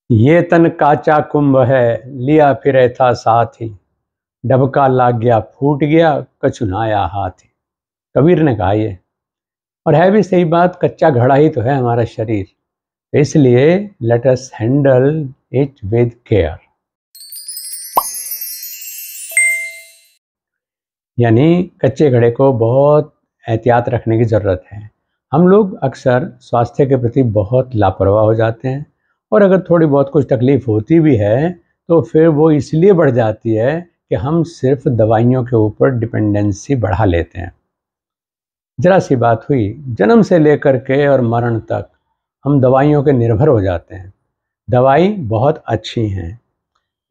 ये तन काचा कुंभ है, लिया फिरे था साथ ही। डबका लाग गया फूट गया, कचुनाया हाथ ही। कबीर ने कहा ये, और है भी सही बात। कच्चा घड़ा ही तो है हमारा शरीर, इसलिए let us handle it with care. यानी कच्चे घड़े को बहुत एहतियात रखने की ज़रूरत है। हम लोग अक्सर स्वास्थ्य के प्रति बहुत लापरवाह हो जाते हैं, और अगर थोड़ी बहुत कुछ तकलीफ़ होती भी है तो फिर वो इसलिए बढ़ जाती है कि हम सिर्फ दवाइयों के ऊपर डिपेंडेंसी बढ़ा लेते हैं। जरा सी बात हुई, जन्म से लेकर के और मरण तक हम दवाइयों के निर्भर हो जाते हैं। दवाई बहुत अच्छी हैं,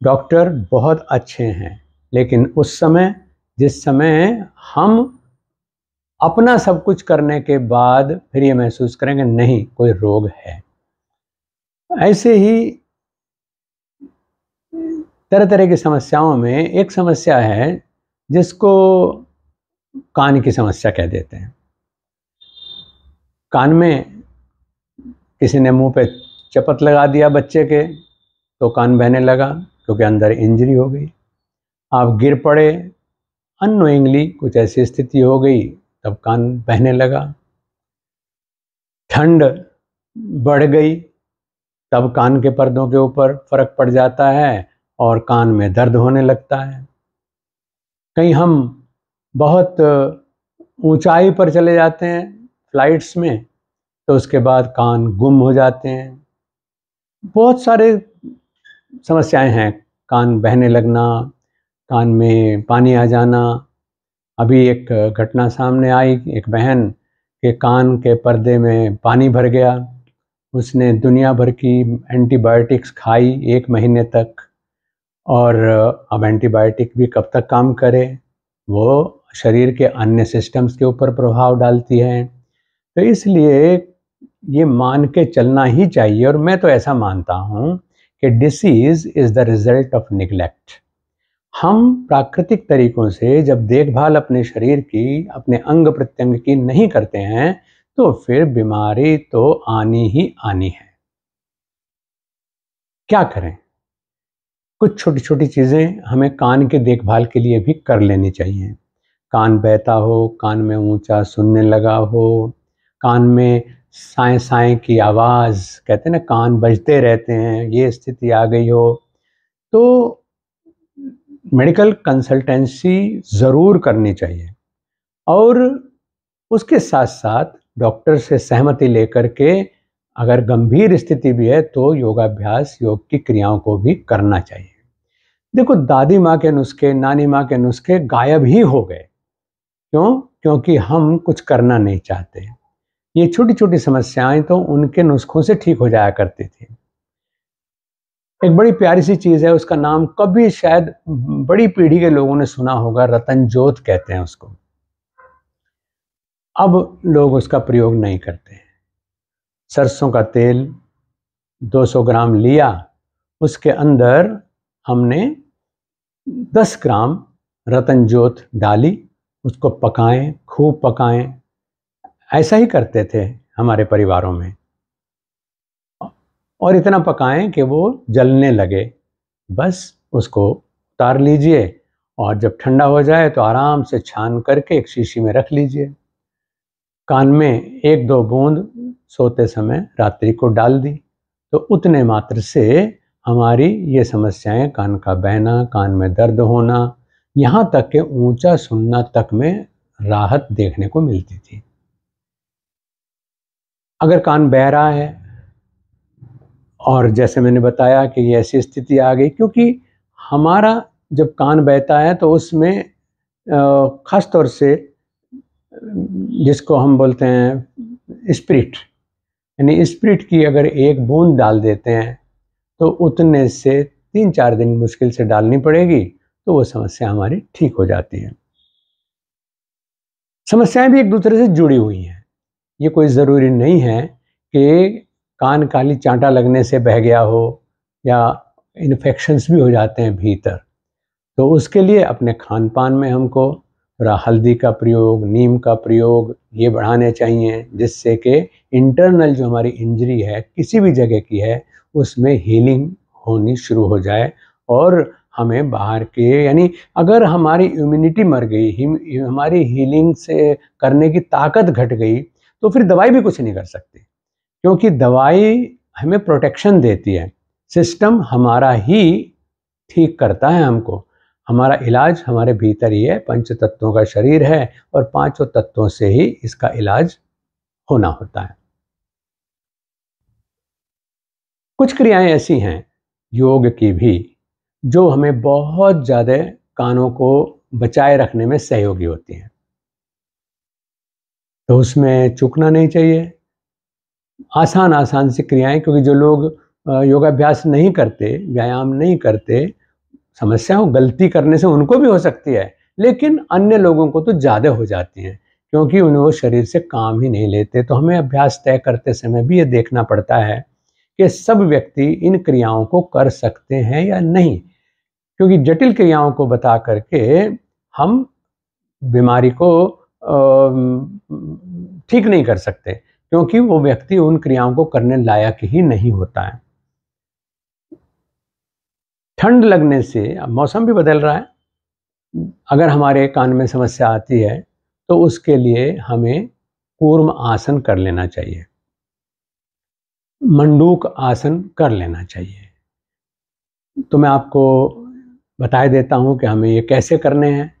डॉक्टर बहुत अच्छे हैं, लेकिन उस समय जिस समय हम अपना सब कुछ करने के बाद फिर ये महसूस करेंगे नहीं कोई रोग है। ऐसे ही तरह तरह की समस्याओं में एक समस्या है जिसको कान की समस्या कह देते हैं। कान में किसी ने मुंह पे चपत लगा दिया बच्चे के, तो कान बहने लगा क्योंकि अंदर इंजरी हो गई। आप गिर पड़े अननोइंगली, कुछ ऐसी स्थिति हो गई, तब कान बहने लगा। ठंड बढ़ गई, तब कान के पर्दों के ऊपर फर्क पड़ जाता है और कान में दर्द होने लगता है। कहीं हम बहुत ऊंचाई पर चले जाते हैं फ्लाइट्स में, तो उसके बाद कान गुम हो जाते हैं। बहुत सारे समस्याएं हैं, कान बहने लगना, कान में पानी आ जाना। अभी एक घटना सामने आई, एक बहन के कान के पर्दे में पानी भर गया। उसने दुनिया भर की एंटीबायोटिक्स खाई 1 महीने तक, और अब एंटीबायोटिक भी कब तक काम करे, वो शरीर के अन्य सिस्टम्स के ऊपर प्रभाव डालती है। तो इसलिए ये मान के चलना ही चाहिए, और मैं तो ऐसा मानता हूँ कि disease is the result of neglect. हम प्राकृतिक तरीकों से जब देखभाल अपने शरीर की, अपने अंग प्रत्यंग की नहीं करते हैं, तो फिर बीमारी तो आनी ही आनी है। क्या करें? कुछ छोटी छोटी चीज़ें हमें कान के देखभाल के लिए भी कर लेनी चाहिए। कान बहता हो, कान में ऊंचा सुनने लगा हो, कान में साएं साएं की आवाज़, कहते हैं ना कान बजते रहते हैं, ये स्थिति आ गई हो, तो मेडिकल कंसल्टेंसी ज़रूर करनी चाहिए। और उसके साथ साथ डॉक्टर से सहमति लेकर के अगर गंभीर स्थिति भी है तो योगाभ्यास, योग की क्रियाओं को भी करना चाहिए। देखो, दादी माँ के नुस्खे, नानी माँ के नुस्खे गायब ही हो गए। क्यों? क्योंकि हम कुछ करना नहीं चाहते। ये छोटी छोटी समस्याएं तो उनके नुस्खों से ठीक हो जाया करती थी। एक बड़ी प्यारी सी चीज़ है, उसका नाम कभी शायद बड़ी पीढ़ी के लोगों ने सुना होगा, रतन जोत कहते हैं उसको। अब लोग उसका प्रयोग नहीं करते हैं। सरसों का तेल 200 ग्राम लिया, उसके अंदर हमने 10 ग्राम रतन जोत डाली, उसको पकाएं, खूब पकाएं। ऐसा ही करते थे हमारे परिवारों में, और इतना पकाएं कि वो जलने लगे। बस उसको उतार लीजिए, और जब ठंडा हो जाए तो आराम से छान करके एक शीशी में रख लीजिए। कान में 1-2 बूंद सोते समय रात्रि को डाल दी, तो उतने मात्र से हमारी ये समस्याएं, कान का बहना, कान में दर्द होना, यहाँ तक कि ऊंचा सुनना तक में राहत देखने को मिलती थी। अगर कान बह रहा है, और जैसे मैंने बताया कि ये ऐसी स्थिति आ गई क्योंकि हमारा जब कान बहता है तो उसमें खास तौर से जिसको हम बोलते हैं स्पिरिट, यानी स्पिरिट की अगर 1 बूंद डाल देते हैं तो उतने से 3-4 दिन मुश्किल से डालनी पड़ेगी, तो वो समस्या हमारी ठीक हो जाती है। समस्याएं भी एक दूसरे से जुड़ी हुई हैं। ये कोई ज़रूरी नहीं है कि कान खाली चांटा लगने से बह गया हो, या इन्फेक्शंस भी हो जाते हैं भीतर। तो उसके लिए अपने खान पान में हमको थोड़ा हल्दी का प्रयोग, नीम का प्रयोग ये बढ़ाने चाहिए, जिससे कि इंटरनल जो हमारी इंजरी है किसी भी जगह की है उसमें हीलिंग होनी शुरू हो जाए और हमें बाहर के, यानी अगर हमारी इम्यूनिटी मर गई, हमारी हीलिंग से करने की ताकत घट गई, तो फिर दवाई भी कुछ नहीं कर सकती, क्योंकि दवाई हमें प्रोटेक्शन देती है, सिस्टम हमारा ही ठीक करता है हमको। हमारा इलाज हमारे भीतर ही है, पंच तत्वों का शरीर है और पांचों तत्वों से ही इसका इलाज होना होता है। कुछ क्रियाएं ऐसी हैं योग की भी जो हमें बहुत ज़्यादा कानों को बचाए रखने में सहयोगी होती हैं, तो उसमें चूकना नहीं चाहिए। आसान सी क्रियाएं, क्योंकि जो लोग योगाभ्यास नहीं करते, व्यायाम नहीं करते, समस्या हो गलती करने से उनको भी हो सकती है, लेकिन अन्य लोगों को तो ज़्यादा हो जाती हैं, क्योंकि उन्हें वो शरीर से काम ही नहीं लेते। तो हमें अभ्यास तय करते समय भी ये देखना पड़ता है कि सब व्यक्ति इन क्रियाओं को कर सकते हैं या नहीं, क्योंकि जटिल क्रियाओं को बता करके हम बीमारी को ठीक नहीं कर सकते, क्योंकि वो व्यक्ति उन क्रियाओं को करने लायक ही नहीं होता है। ठंड लगने से, अब मौसम भी बदल रहा है, अगर हमारे कान में समस्या आती है तो उसके लिए हमें कूर्म आसन कर लेना चाहिए, मंडूक आसन कर लेना चाहिए। तो मैं आपको बता देता हूँ कि हमें ये कैसे करने हैं,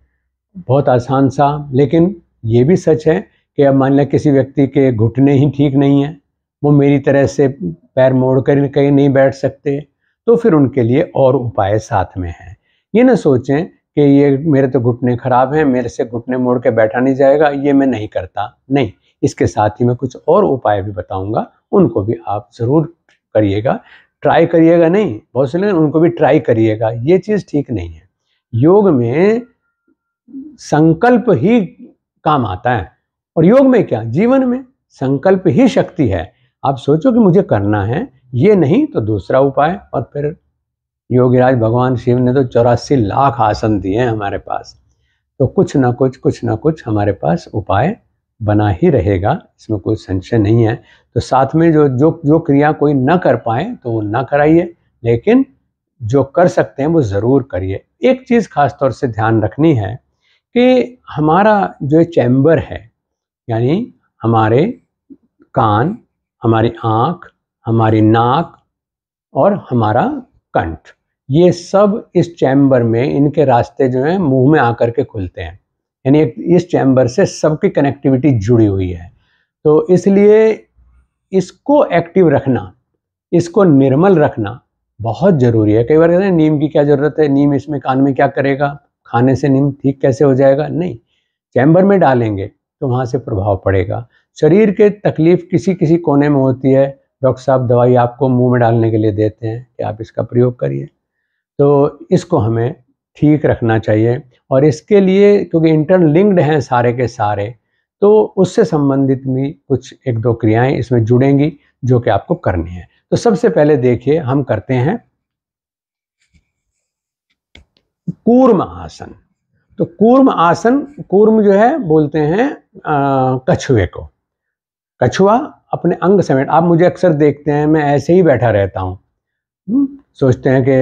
बहुत आसान सा। लेकिन ये भी सच है कि अब मान लिया किसी व्यक्ति के घुटने ही ठीक नहीं हैं, वो मेरी तरह से पैर मोड़ कर कहीं नहीं बैठ सकते, तो फिर उनके लिए और उपाय साथ में हैं। ये ना सोचें कि ये मेरे तो घुटने खराब हैं, मेरे से घुटने मोड़ के बैठा नहीं जाएगा, ये मैं नहीं करता। नहीं, इसके साथ ही मैं कुछ और उपाय भी बताऊंगा, उनको भी आप ज़रूर करिएगा। ट्राई करिएगा नहीं, बहुत से लोग उनको भी ट्राई करिएगा, ये चीज़ ठीक नहीं है। योग में संकल्प ही काम आता है, और योग में क्या, जीवन में संकल्प ही शक्ति है। आप सोचो कि मुझे करना है, ये नहीं तो दूसरा उपाय। और फिर योगीराज भगवान शिव ने तो 84 लाख आसन दिए हैं हमारे पास, तो कुछ ना कुछ हमारे पास उपाय बना ही रहेगा, इसमें कोई संशय नहीं है। तो साथ में जो क्रिया कोई न कर पाए तो वो ना कराइए, लेकिन जो कर सकते हैं वो ज़रूर करिए। एक चीज़ खास तौर से ध्यान रखनी है कि हमारा जो चैम्बर है, यानी हमारे कान, हमारी आँख, हमारी नाक और हमारा कंठ, ये सब इस चैम्बर में, इनके रास्ते जो हैं मुंह में आकर के खुलते हैं, यानी इस चैम्बर से सबकी कनेक्टिविटी जुड़ी हुई है। तो इसलिए इसको एक्टिव रखना, इसको निर्मल रखना बहुत ज़रूरी है। कई बार कहते हैं नीम की क्या ज़रूरत है, नीम इसमें कान में क्या करेगा, खाने से नीम ठीक कैसे हो जाएगा। नहीं, चैम्बर में डालेंगे तो वहाँ से प्रभाव पड़ेगा। शरीर के तकलीफ किसी किसी कोने में होती है, डॉक्टर साहब दवाई आपको मुंह में डालने के लिए देते हैं कि आप इसका प्रयोग करिए, तो इसको हमें ठीक रखना चाहिए। और इसके लिए, क्योंकि इंटरलिंक्ड हैं सारे के सारे, तो उससे संबंधित भी कुछ एक दो क्रियाएं इसमें जुड़ेंगी जो कि आपको करनी है। तो सबसे पहले देखिए, हम करते हैं कूर्म आसन। तो कूर्म आसन, कूर्म जो है बोलते हैं कछुए को। कछुआ अपने अंग समेट, आप मुझे अक्सर देखते हैं मैं ऐसे ही बैठा रहता हूँ, सोचते हैं कि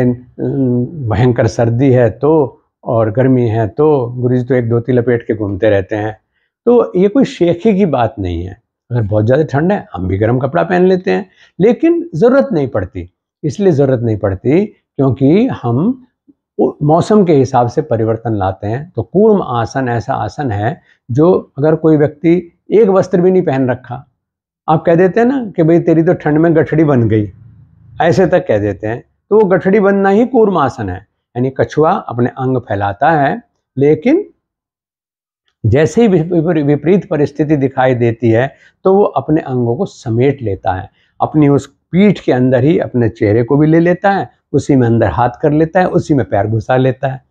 भयंकर सर्दी है तो और गर्मी है तो गुरुजी तो एक धोती लपेट के घूमते रहते हैं। तो ये कोई शेखी की बात नहीं है, अगर बहुत ज़्यादा ठंड है हम भी गर्म कपड़ा पहन लेते हैं, लेकिन ज़रूरत नहीं पड़ती। इसलिए ज़रूरत नहीं पड़ती क्योंकि हम मौसम के हिसाब से परिवर्तन लाते हैं। तो कूर्म आसन ऐसा आसन है जो, अगर कोई व्यक्ति एक वस्त्र भी नहीं पहन रखा, आप कह देते हैं ना कि भाई तेरी तो ठंड में गठड़ी बन गई, ऐसे तक कह देते हैं, तो वो गठड़ी बनना ही कूर्म आसन है। यानी कछुआ अपने अंग फैलाता है, लेकिन जैसे ही विपरीत परिस्थिति दिखाई देती है तो वो अपने अंगों को समेट लेता है, अपनी उस पीठ के अंदर ही अपने चेहरे को भी ले लेता है, उसी में अंदर हाथ कर लेता है, उसी में पैर घुसा लेता है।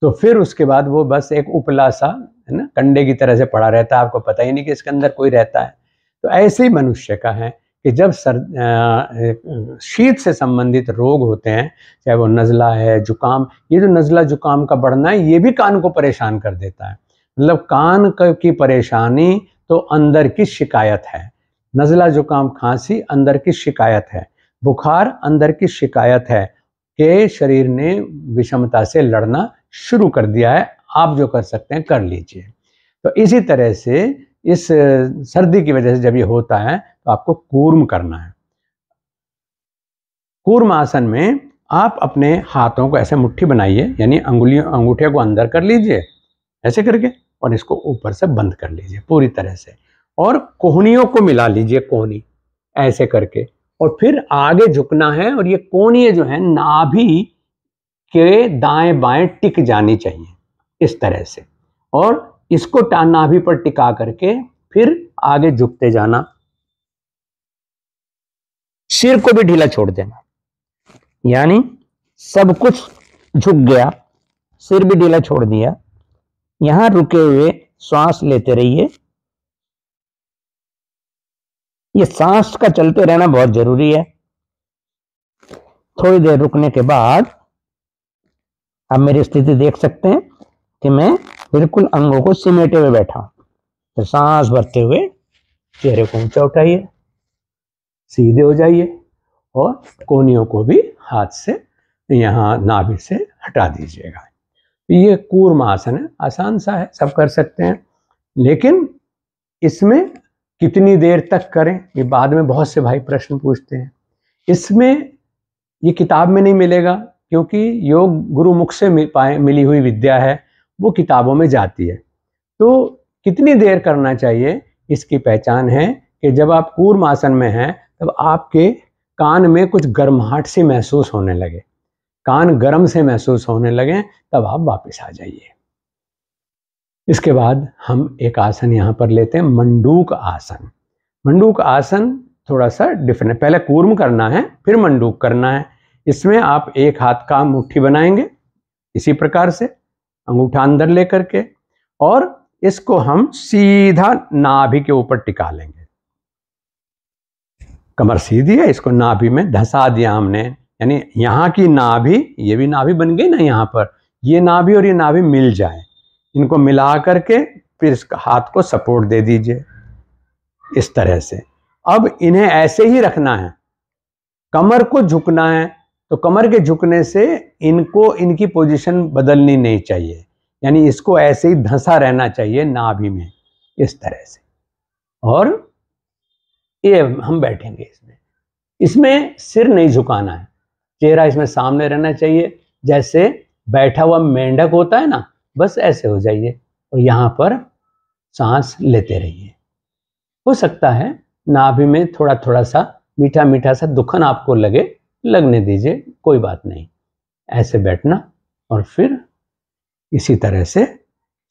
तो फिर उसके बाद वो बस एक उपला सा, है ना, कंडे की तरह से पड़ा रहता है, आपको पता ही नहीं कि इसके अंदर कोई रहता है। तो ऐसे ही मनुष्य का है कि जब शीत से संबंधित रोग होते हैं, चाहे वो नज़ला है, जुकाम, ये जो नज़ला जुकाम का बढ़ना है ये भी कान को परेशान कर देता है। मतलब कान की परेशानी तो अंदर की शिकायत है, नज़ला जुकाम खांसी अंदर की शिकायत है, बुखार अंदर की शिकायत है कि शरीर ने विषमता से लड़ना शुरू कर दिया है। आप जो कर सकते हैं कर लीजिए। तो इसी तरह से इस सर्दी की वजह से जब ये होता है तो आपको कूर्म करना है। कूर्म आसन में आप अपने हाथों को ऐसे मुट्ठी बनाइए, यानी अंगूठे को अंदर कर लीजिए ऐसे करके, और इसको ऊपर से बंद कर लीजिए पूरी तरह से, और कोहनियों को मिला लीजिए, कोहनी ऐसे करके, और फिर आगे झुकना है। और ये कोहनियां जो है नाभि के दाएं बाएं टिक जानी चाहिए इस तरह से, और इसको नाभि पर टिका करके फिर आगे झुकते जाना। सिर को भी ढीला छोड़ देना, यानी सब कुछ झुक गया, सिर भी ढीला छोड़ दिया। यहां रुके हुए श्वास लेते रहिए। ये सांस का चलते रहना बहुत जरूरी है। थोड़ी देर रुकने के बाद आप मेरी स्थिति देख सकते हैं कि मैं बिल्कुल अंगों को सिमेटे हुए बैठा हूं। तो सांस भरते हुए चेहरे को ऊंचा उठाइए, सीधे हो जाइए, और कोहनियों को भी हाथ से यहाँ नाभि से हटा दीजिएगा। ये कूर्म आसन है, आसान सा है, सब कर सकते हैं। लेकिन इसमें कितनी देर तक करें, ये बाद में बहुत से भाई प्रश्न पूछते हैं। इसमें ये किताब में नहीं मिलेगा, क्योंकि योग गुरु मुख से मिली हुई विद्या है, वो किताबों में जाती है। तो कितनी देर करना चाहिए, इसकी पहचान है कि जब आप कूर्म आसन में हैं तब आपके कान में कुछ गर्माहट सी महसूस होने लगे, कान गर्म से महसूस होने लगे, तब आप वापस आ जाइए। इसके बाद हम एक आसन यहाँ पर लेते हैं, मंडूक आसन। मंडूक आसन थोड़ा सा डिफरेंट, पहले कूर्म करना है फिर मंडूक करना है। इसमें आप एक हाथ का मुट्ठी बनाएंगे इसी प्रकार से, अंगूठा अंदर लेकर के, और इसको हम सीधा नाभि के ऊपर टिका लेंगे। कमर सीधी है, इसको नाभि में धंसा दिया हमने, यानी यहाँ की नाभि, ये भी नाभि बन गई ना यहाँ पर, ये नाभि और ये नाभि मिल जाए, इनको मिला करके फिर इसका हाथ को सपोर्ट दे दीजिए इस तरह से। अब इन्हें ऐसे ही रखना है, कमर को झुकना है, तो कमर के झुकने से इनको इनकी पोजीशन बदलनी नहीं चाहिए, यानी इसको ऐसे ही धंसा रहना चाहिए नाभि में इस तरह से। और ये हम बैठेंगे इसमें, इसमें सिर नहीं झुकाना है, चेहरा इसमें सामने रहना चाहिए, जैसे बैठा हुआ मेंढक होता है ना, बस ऐसे हो जाइए, और यहाँ पर सांस लेते रहिए। हो सकता है नाभि में थोड़ा थोड़ा सा मीठा मीठा सा दुखन आपको लगे, लगने दीजिए, कोई बात नहीं, ऐसे बैठना, और फिर इसी तरह से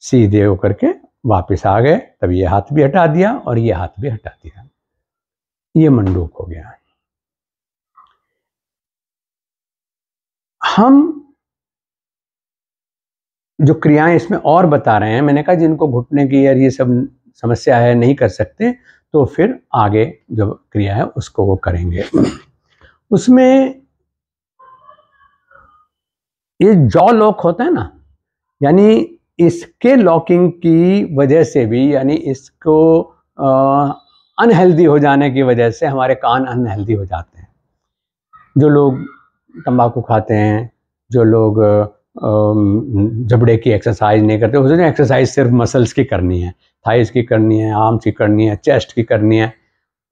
सीधे होकर के वापस आ गए। तब ये हाथ भी हटा दिया और ये हाथ भी हटा दिया, ये मंडूक हो गया। हम जो क्रियाएं इसमें और बता रहे हैं, मैंने कहा जिनको घुटने की और ये सब समस्या है नहीं कर सकते, तो फिर आगे जो क्रिया है उसको वो करेंगे। उसमें ये जॉ लॉक होता है ना, यानी इसके लॉकिंग की वजह से भी, यानी इसको अनहेल्दी हो जाने की वजह से हमारे कान अनहेल्दी हो जाते हैं। जो लोग तंबाकू खाते हैं, जो लोग जबड़े की एक्सरसाइज नहीं करते, उसने एक्सरसाइज सिर्फ मसल्स की करनी है, थाइस की करनी है, आर्म्स की करनी है, चेस्ट की करनी है,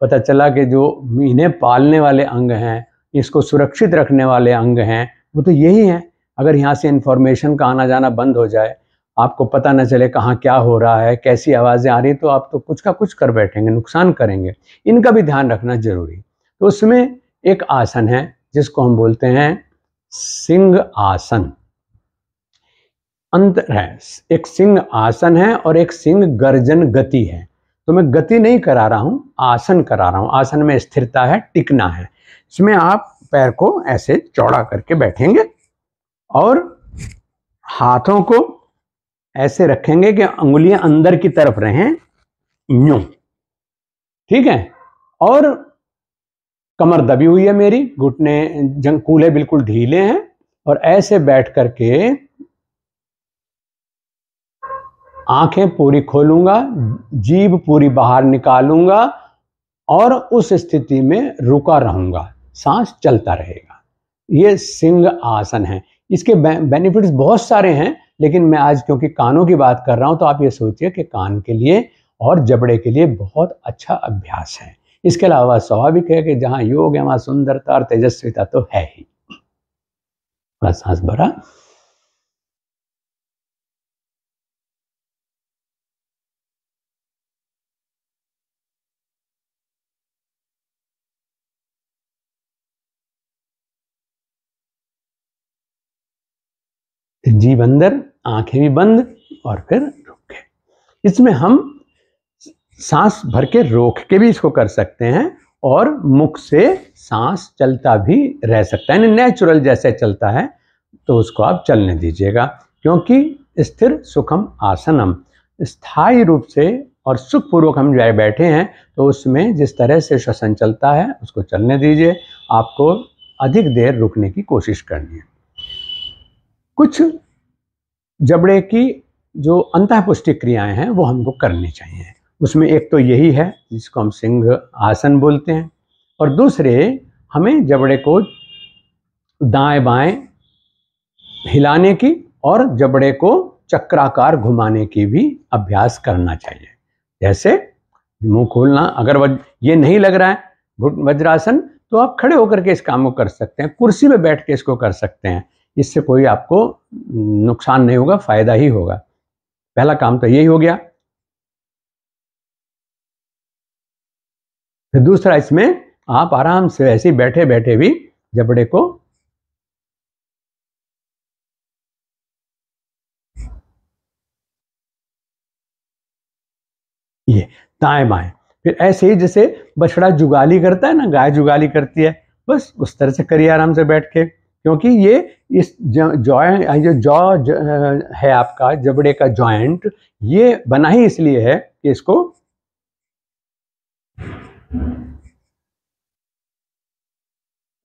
पता चला कि जो इन्हें पालने वाले अंग हैं, इसको सुरक्षित रखने वाले अंग हैं, वो तो यही हैं। अगर यहाँ से इन्फॉर्मेशन का आना जाना बंद हो जाए, आपको पता न चले कहाँ क्या हो रहा है, कैसी आवाज़ें आ रही, तो आप तो कुछ का कुछ कर बैठेंगे, नुकसान करेंगे। इनका भी ध्यान रखना जरूरी। तो उसमें एक आसन है जिसको हम बोलते हैं सिंह आसन। अंतर है, एक सिंह आसन है और एक सिंह गर्जन गति है। तो मैं गति नहीं करा रहा हूँ, आसन करा रहा हूँ। आसन में स्थिरता है, टिकना है। इसमें आप पैर को ऐसे चौड़ा करके बैठेंगे और हाथों को ऐसे रखेंगे कि अंगुलियां अंदर की तरफ रहें, यूं, ठीक है। और कमर दबी हुई है मेरी, घुटने कूल्हे बिल्कुल ढीले हैं, और ऐसे बैठ करके आंखें पूरी खोलूंगा, जीभ पूरी बाहर निकालूंगा और उस स्थिति में रुका रहूंगा, सांस चलता रहेगा। ये सिंह आसन है। इसके बेनिफिट्स बहुत सारे हैं, लेकिन मैं आज क्योंकि कानों की बात कर रहा हूं तो आप ये सोचिए कि कान के लिए और जबड़े के लिए बहुत अच्छा अभ्यास है। इसके अलावा स्वाभाविक है कि जहां योग है वहां सुंदरता और तेजस्विता तो है ही। थोड़ा सांस भरा, जीभ अंदर, आंखें भी बंद और फिर रुक गए। इसमें हम सांस भर के रोक के भी इसको कर सकते हैं और मुख से सांस चलता भी रह सकता है, नेचुरल जैसे चलता है तो उसको आप चलने दीजिएगा, क्योंकि स्थिर सुखम आसनम, स्थायी रूप से और सुखपूर्वक हम जाए बैठे हैं तो उसमें जिस तरह से श्वसन चलता है उसको चलने दीजिए। आपको अधिक देर रुकने की कोशिश करनी है। कुछ जबड़े की जो अंतःपुष्टि क्रियाएं हैं वो हमको करनी चाहिए। उसमें एक तो यही है जिसको हम सिंह आसन बोलते हैं, और दूसरे हमें जबड़े को दाएं बाएं हिलाने की और जबड़े को चक्राकार घुमाने की भी अभ्यास करना चाहिए। जैसे मुंह खोलना, अगर ये नहीं लग रहा है वज्रासन, तो आप खड़े होकर के इस काम को कर सकते हैं, कुर्सी में बैठ के इसको कर सकते हैं। इससे कोई आपको नुकसान नहीं होगा, फायदा ही होगा। पहला काम तो यही हो गया। फिर दूसरा, इसमें आप आराम से ऐसे ही बैठे बैठे भी जबड़े को ये दाएं बाएं, फिर ऐसे ही जैसे बछड़ा जुगाली करता है ना, गाय जुगाली करती है, बस उस तरह से करिए आराम से बैठ के। क्योंकि ये इस जॉइंट जो जॉ है आपका जबड़े का जॉइंट, ये बना ही इसलिए है कि इसको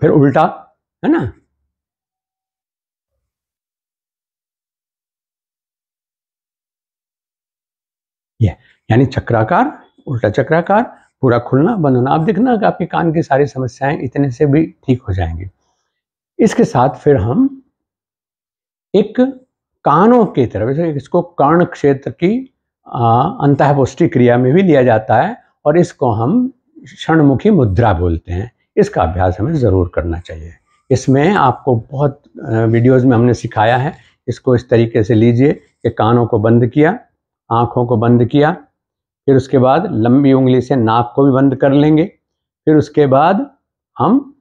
फिर उल्टा, है ना, ये यानी चक्राकार, उल्टा चक्राकार, पूरा खुलना बंद होना। आप देखना कि आपके कान की सारी समस्याएं इतने से भी ठीक हो जाएंगी। इसके साथ फिर हम एक कानों की तरफ, इसको कर्ण क्षेत्र की अंतःपुष्टि क्रिया में भी लिया जाता है और इसको हम क्षणमुखी मुद्रा बोलते हैं। इसका अभ्यास हमें ज़रूर करना चाहिए। इसमें आपको बहुत वीडियोस में हमने सिखाया है। इसको इस तरीके से लीजिए कि कानों को बंद किया, आँखों को बंद किया, फिर उसके बाद लंबी उंगली से नाक को भी बंद कर लेंगे। फिर उसके बाद हम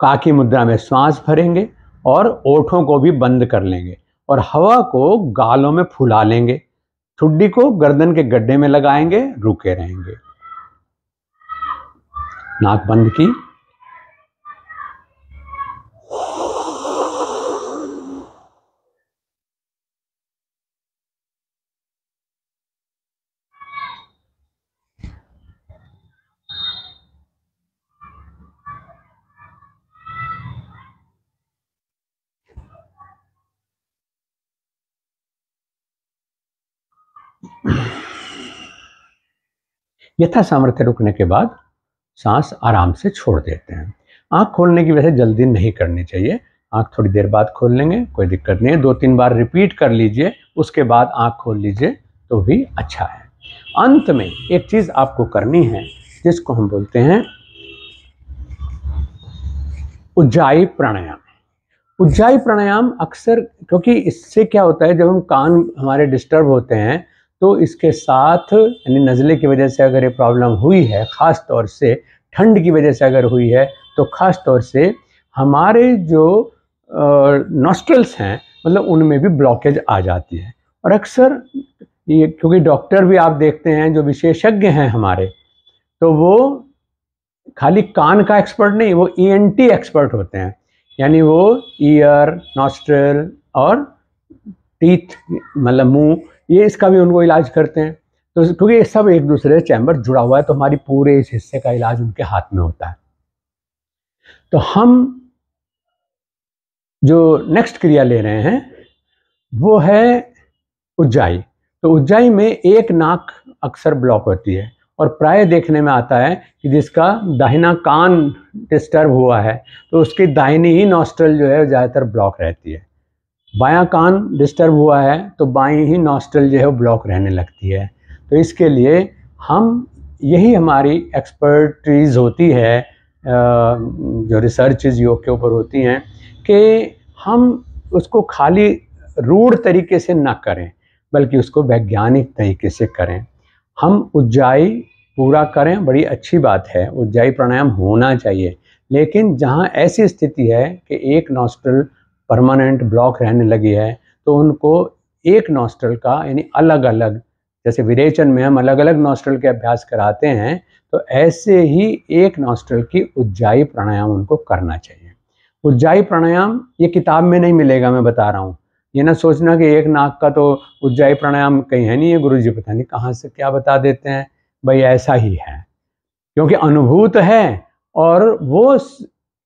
काकी मुद्रा में श्वास भरेंगे और ओठों को भी बंद कर लेंगे और हवा को गालों में फुला लेंगे। ठुड्डी को गर्दन के गड्ढे में लगाएंगे, रुके रहेंगे। नाक बंद की, यथा सामर्थ्य रुकने के बाद सांस आराम से छोड़ देते हैं। आँख खोलने की वैसे जल्दी नहीं करनी चाहिए, आँख थोड़ी देर बाद खोल लेंगे, कोई दिक्कत नहीं है। 2-3 बार रिपीट कर लीजिए, उसके बाद आँख खोल लीजिए तो भी अच्छा है। अंत में एक चीज़ आपको करनी है जिसको हम बोलते हैं उज्जाई प्राणायाम। उज्जाई प्राणायाम अक्सर, क्योंकि इससे क्या होता है, जब हम कान हमारे डिस्टर्ब होते हैं तो इसके साथ यानी नज़ले की वजह से अगर ये प्रॉब्लम हुई है, ख़ास तौर से ठंड की वजह से अगर हुई है, तो ख़ास तौर से हमारे जो नॉस्ट्रल्स हैं, मतलब उनमें भी ब्लॉकेज आ जाती है। और अक्सर ये, क्योंकि डॉक्टर भी आप देखते हैं जो विशेषज्ञ हैं हमारे, तो वो खाली कान का एक्सपर्ट नहीं, वो ईएनटी एक्सपर्ट होते हैं। यानी वो ईयर, नॉस्ट्रल और टीथ, मतलब मुंह, ये इसका भी उनको इलाज करते हैं। तो क्योंकि ये सब एक दूसरे से चैम्बर जुड़ा हुआ है, तो हमारी पूरे इस हिस्से का इलाज उनके हाथ में होता है। तो हम जो नेक्स्ट क्रिया ले रहे हैं वो है उज्जाई। तो उज्जाई में एक नाक अक्सर ब्लॉक होती है और प्राय देखने में आता है कि जिसका दाहिना कान डिस्टर्ब हुआ है तो उसकी दाहिनी ही नॉस्ट्रल जो है ज़्यादातर ब्लॉक रहती है। बायां कान डिस्टर्ब हुआ है तो बाईं ही नॉस्ट्रल जो है वो ब्लॉक रहने लगती है। तो इसके लिए हम यही हमारी एक्सपर्टीज़ होती है, जो रिसर्चेज योग के ऊपर होती हैं, कि हम उसको खाली रूढ़ तरीके से ना करें बल्कि उसको वैज्ञानिक तरीके से करें। हम उज्जाई पूरा करें, बड़ी अच्छी बात है, उज्जाई प्राणायाम होना चाहिए, लेकिन जहाँ ऐसी स्थिति है कि एक नॉस्ट्रल परमानेंट ब्लॉक रहने लगी है तो उनको एक नॉस्ट्रल का यानी अलग अलग, जैसे विरेचन में हम अलग अलग नॉस्ट्रल के अभ्यास कराते हैं तो ऐसे ही एक नॉस्ट्रल की उज्जाई प्राणायाम उनको करना चाहिए। उज्जाई प्राणायाम ये किताब में नहीं मिलेगा, मैं बता रहा हूँ। ये ना सोचना कि एक नाक का तो उज्जाई प्राणायाम कहीं है नहीं है, गुरुजी पता नहीं कहाँ से क्या बता देते हैं। भाई ऐसा ही है, क्योंकि अनुभूत है और वो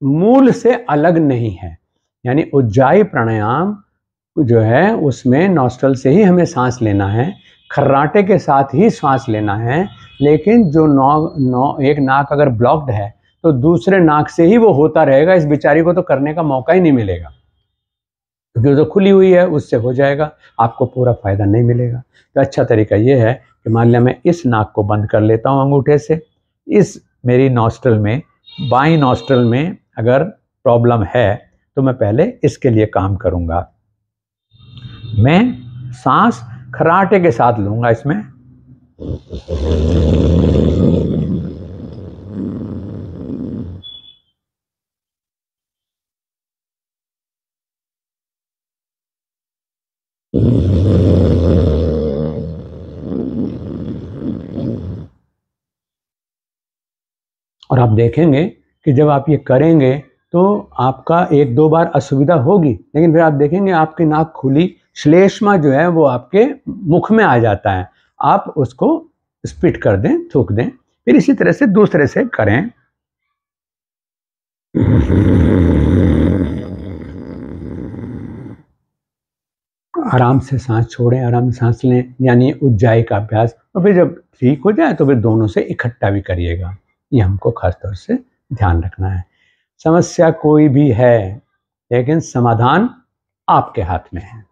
मूल से अलग नहीं है। यानी उज्जाई प्राणायाम जो है उसमें नॉस्ट्रल से ही हमें सांस लेना है, खर्राटे के साथ ही सांस लेना है, लेकिन जो एक नाक अगर ब्लॉक्ड है तो दूसरे नाक से ही वो होता रहेगा। इस बेचारी को तो करने का मौका ही नहीं मिलेगा, क्योंकि जो खुली हुई है उससे हो जाएगा, आपको पूरा फायदा नहीं मिलेगा। तो अच्छा तरीका ये है कि मान लिया मैं इस नाक को बंद कर लेता हूँ अंगूठे से, इस मेरी नॉस्ट्रल में, बाईं नॉस्ट्रल में अगर प्रॉब्लम है तो मैं पहले इसके लिए काम करूँगा। मैं सांस खराटे के साथ लूँगा इसमें, और आप देखेंगे कि जब आप ये करेंगे तो आपका एक दो बार असुविधा होगी, लेकिन फिर आप देखेंगे आपकी नाक खुली, श्लेष्मा जो है वो आपके मुख में आ जाता है। आप उसको स्पिट कर दें, थूक दें, फिर इसी तरह से दूसरे से करें। आराम से सांस छोड़ें, आराम से सांस लें, यानी उज्जाई का अभ्यास। और फिर जब ठीक हो जाए तो फिर दोनों से इकट्ठा भी करिएगा। ये हमको खास तौर से ध्यान रखना है। समस्या कोई भी है लेकिन समाधान आपके हाथ में है।